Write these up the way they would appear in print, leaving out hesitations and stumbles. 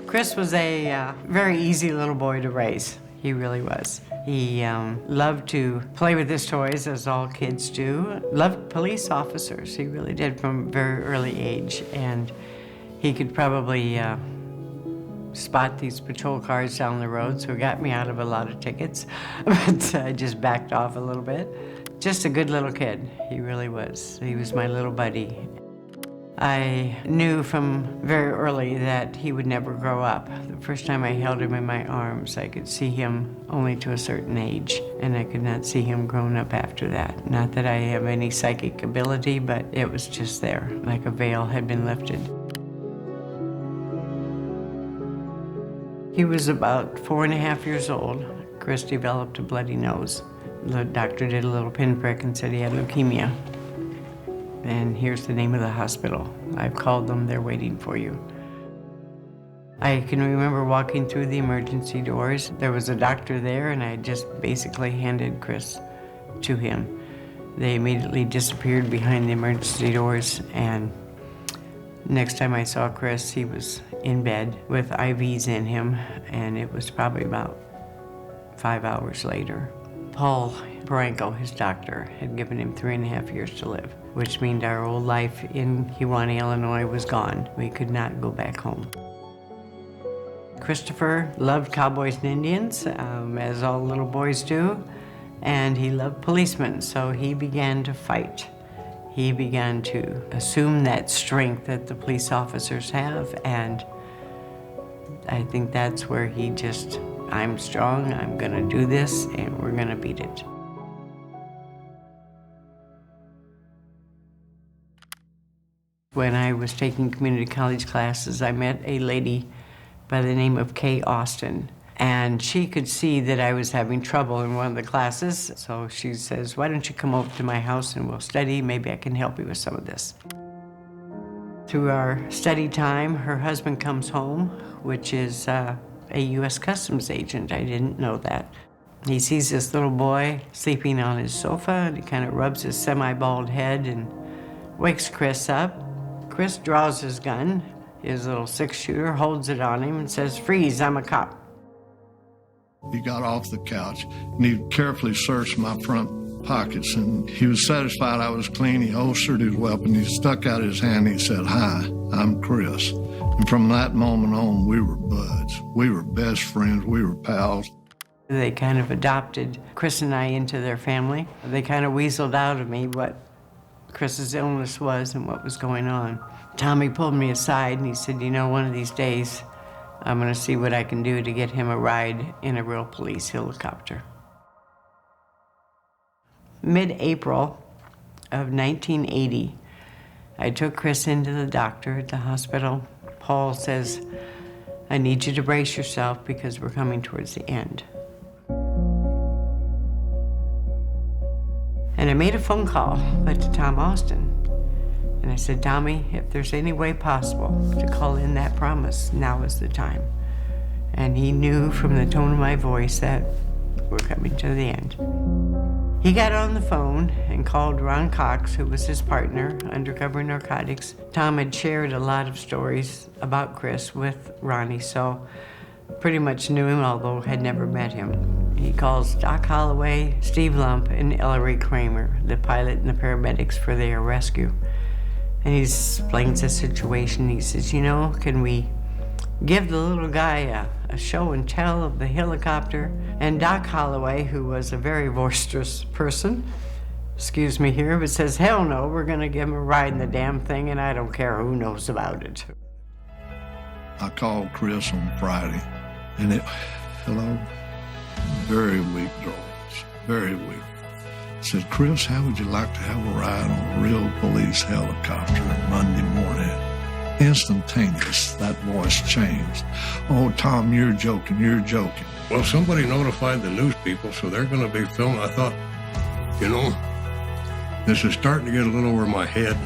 Chris was a very easy little boy to raise. He really was. He loved to play with his toys, as all kids do. Loved police officers. He really did from a very early age. And he could probably spot these patrol cars down the road, so it got me out of a lot of tickets. But I just backed off a little bit. Just a good little kid. He really was. He was my little buddy. I knew from very early that he would never grow up. The first time I held him in my arms, I could see him only to a certain age, and I could not see him grown up after that. Not that I have any psychic ability, but it was just there, like a veil had been lifted. He was about 4.5 years old. Chris developed a bloody nose. The doctor did a little pinprick and said he had leukemia. And here's the name of the hospital. I've called them, they're waiting for you. I can remember walking through the emergency doors. There was a doctor there, and I just basically handed Chris to him. They immediately disappeared behind the emergency doors, and next time I saw Chris, he was in bed with IVs in him, and it was probably about 5 hours later. Paul Branco, his doctor, had given him 3.5 years to live, which meant our old life in Kewanee, Illinois was gone. We could not go back home. Christopher loved cowboys and Indians, as all little boys do, and he loved policemen, so he began to fight. He began to assume that strength that the police officers have, and I think that's where he just, I'm strong, I'm gonna do this, and we're gonna beat it. When I was taking community college classes, I met a lady by the name of Kay Austin, and she could see that I was having trouble in one of the classes, so she says, why don't you come over to my house and we'll study, maybe I can help you with some of this. Through our study time, her husband comes home, which is a U.S. Customs agent. I didn't know that. He sees this little boy sleeping on his sofa, and he kind of rubs his semi-bald head and wakes Chris up. Chris draws his gun, his little 6-shooter, holds it on him and says, freeze, I'm a cop. He got off the couch and he carefully searched my front pockets, and he was satisfied I was clean. He holstered his weapon, he stuck out his hand, he said, hi, I'm Chris. And from that moment on, we were buds. We were best friends, we were pals. They kind of adopted Chris and I into their family. They kind of weaseled out of me what Chris's illness was and what was going on. Tommy pulled me aside and he said, you know, one of these days, I'm gonna see what I can do to get him a ride in a real police helicopter. Mid-April of 1980, I took Chris into the doctor at the hospital. Paul says, I need you to brace yourself because we're coming towards the end. And I made a phone call to Tom Austin. And I said, Tommy, if there's any way possible to call in that promise, now is the time. And he knew from the tone of my voice that we're coming to the end. He got on the phone and called Ron Cox, who was his partner, Undercover Narcotics. Tom had shared a lot of stories about Chris with Ronnie, so pretty much knew him, although had never met him. He calls Doc Holloway, Steve Lump, and Ellery Kramer, the pilot and the paramedics for their rescue. And he explains the situation. He says, you know, can we give the little guy a show and tell of the helicopter? And Doc Holloway, who was a very boisterous person, excuse me here, but says, hell no, we're gonna give him a ride in the damn thing, and I don't care who knows about it. I called Chris on Friday, and hello, very weak drawers, very weak. I said, Chris, how would you like to have a ride on a real police helicopter Monday morning? Instantaneous, that voice changed. Oh, Tom, you're joking, you're joking. Well, somebody notified the news people, so they're going to be filming. I thought, you know, this is starting to get a little over my head,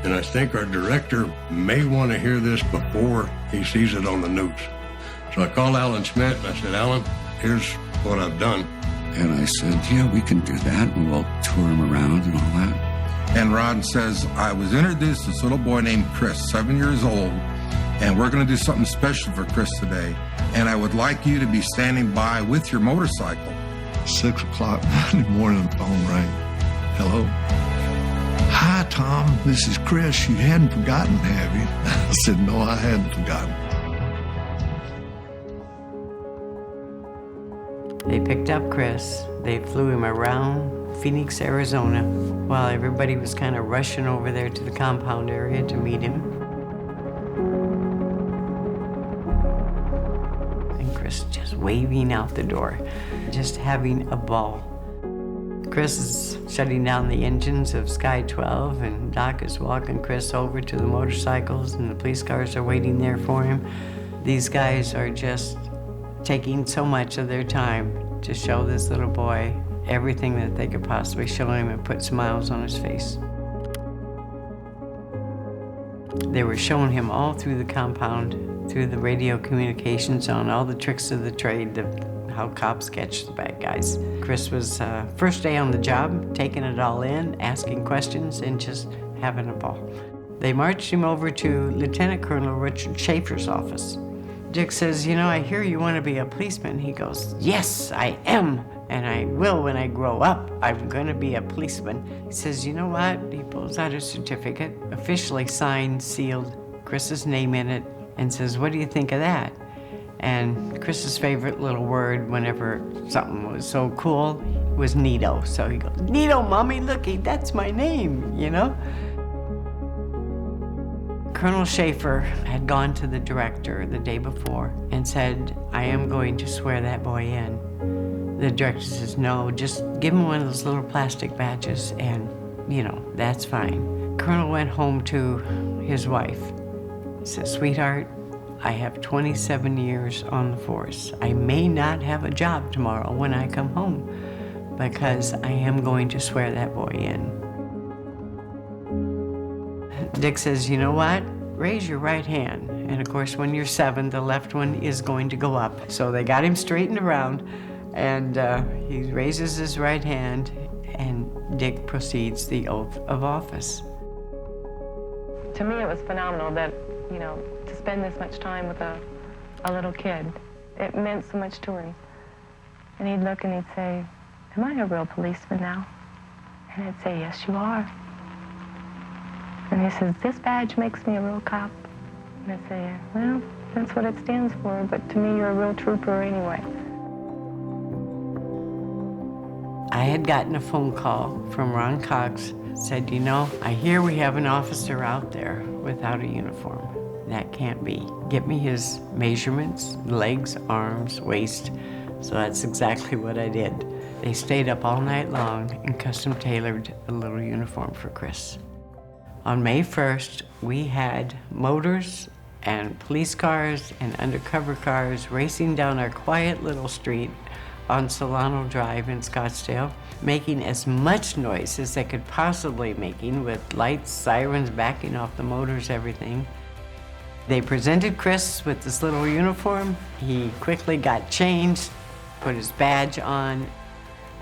and I think our director may want to hear this before he sees it on the news. So I called Alan Schmidt, and I said, Alan, here's what I've done. And I said, yeah, we can do that, and we'll tour him around and all that. And Ron says, I was introduced to this little boy named Chris, 7 years old, And we're going to do something special for Chris today. And I would like you to be standing by with your motorcycle. 6 o'clock Monday morning, the phone rang. Hello? Hi, Tom. This is Chris. You hadn't forgotten, have you? I said, no, I hadn't forgotten. They picked up Chris. They flew him around Phoenix, Arizona, while everybody was kind of rushing over there to the compound area to meet him. And Chris just waving out the door, just having a ball. Chris is shutting down the engines of Sky 12, and Doc is walking Chris over to the motorcycles, and the police cars are waiting there for him. These guys are just taking so much of their time to show this little boy everything that they could possibly show him and put smiles on his face. They were showing him all through the compound, through the radio communications, on all the tricks of the trade, how cops catch the bad guys. Chris was first day on the job, taking it all in, asking questions, and just having a ball. They marched him over to Lieutenant Colonel Richard Schaefer's office. Dick says, you know, I hear you want to be a policeman. He goes, yes, I am, and I will when I grow up. I'm going to be a policeman. He says, you know what? He pulls out a certificate, officially signed, sealed, Chris's name in it, and says, what do you think of that? And Chris's favorite little word whenever something was so cool was Nito. So he goes, Nito, Mommy, looky, that's my name, you know? Colonel Schaefer had gone to the director the day before and said, I am going to swear that boy in. The director says, no, just give him one of those little plastic badges and, you know, that's fine. Colonel went home to his wife. He said, sweetheart, I have 27 years on the force. I may not have a job tomorrow when I come home because I am going to swear that boy in. Dick says, you know what? Raise your right hand. And of course, when you're 7, the left one is going to go up. So they got him straightened around, and he raises his right hand, and Dick proceeds the oath of office. To me, it was phenomenal that, you know, to spend this much time with a little kid. It meant so much to him. And he'd look and he'd say, am I a real policeman now? And I'd say, yes, you are. And he says, this badge makes me a real cop. And I say, well, that's what it stands for, but to me, you're a real trooper anyway. I had gotten a phone call from Ron Cox, said, you know, I hear we have an officer out there without a uniform. That can't be. Get me his measurements, legs, arms, waist. So that's exactly what I did. They stayed up all night long and custom tailored a little uniform for Chris. On May 1st, we had motors and police cars and undercover cars racing down our quiet little street on Solano Drive in Scottsdale, making as much noise as they could possibly making with lights, sirens backing off the motors, everything. They presented Chris with this little uniform. He quickly got changed, put his badge on,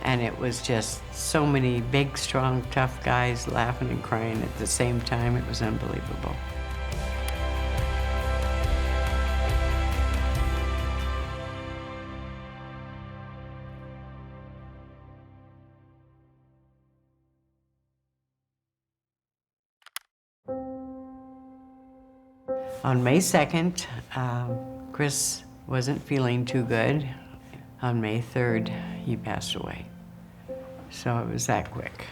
and it was just so many big, strong, tough guys laughing and crying at the same time. It was unbelievable. On May 2nd, Chris wasn't feeling too good. On May 3rd, he passed away. So it was that quick.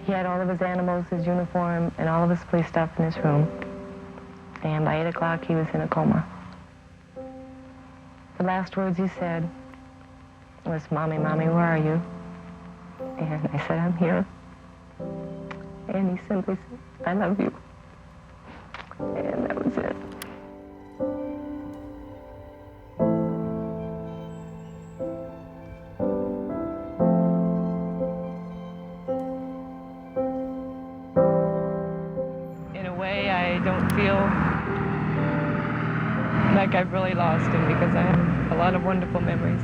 He had all of his animals, his uniform, and all of his police stuff in his room. And by 8 o'clock, he was in a coma. The last words he said was, Mommy, Mommy, where are you? And I said, I'm here. And he simply said, I love you. And that was it. In a way, I don't feel like I've really lost him because I have a lot of wonderful memories.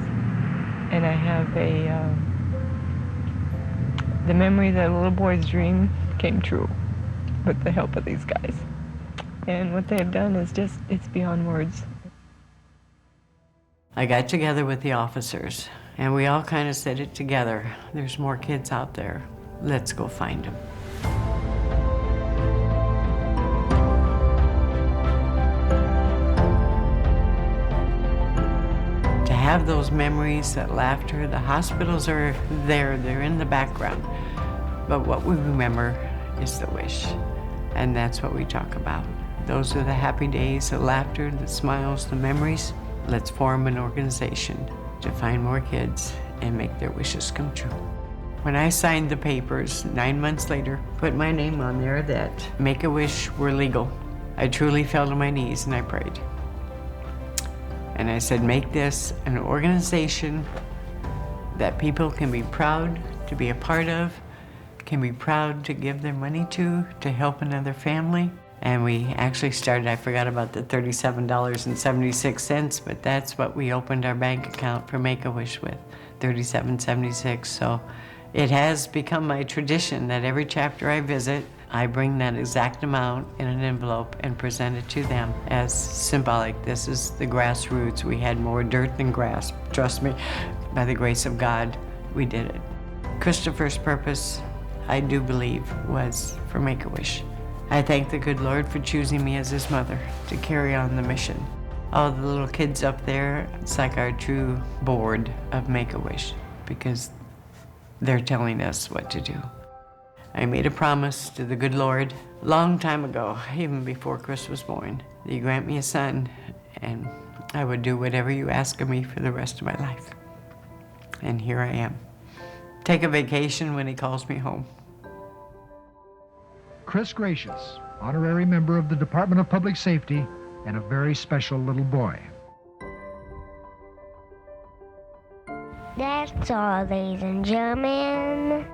And I have the memory that a little boy's dream came true with the help of these guys. And what they have done is just, it's beyond words. I got together with the officers, and we all kind of said it together. There's more kids out there. Let's go find them. To have those memories, that laughter, the hospitals are there, they're in the background. But what we remember is the wish, and that's what we talk about. Those are the happy days, the laughter, the smiles, the memories. Let's form an organization to find more kids and make their wishes come true. When I signed the papers 9 months later, put my name on there that Make-A-Wish were legal, I truly fell to my knees and I prayed. And I said, make this an organization that people can be proud to be a part of, can be proud to give their money to help another family. And we actually started, I forgot about the $37.76, but that's what we opened our bank account for Make-A-Wish with, $37.76. So it has become my tradition that every chapter I visit, I bring that exact amount in an envelope and present it to them as symbolic. This is the grassroots. We had more dirt than grass. Trust me, by the grace of God, we did it. Christopher's purpose, I do believe, was for Make-A-Wish. I thank the good Lord for choosing me as his mother to carry on the mission. All the little kids up there, it's like our true board of Make-A-Wish because they're telling us what to do. I made a promise to the good Lord a long time ago, even before Chris was born, that you grant me a son and I would do whatever you ask of me for the rest of my life. And here I am. Take a vacation when he calls me home. Chris Gracious, honorary member of the Department of Public Safety and a very special little boy. That's all, ladies and gentlemen.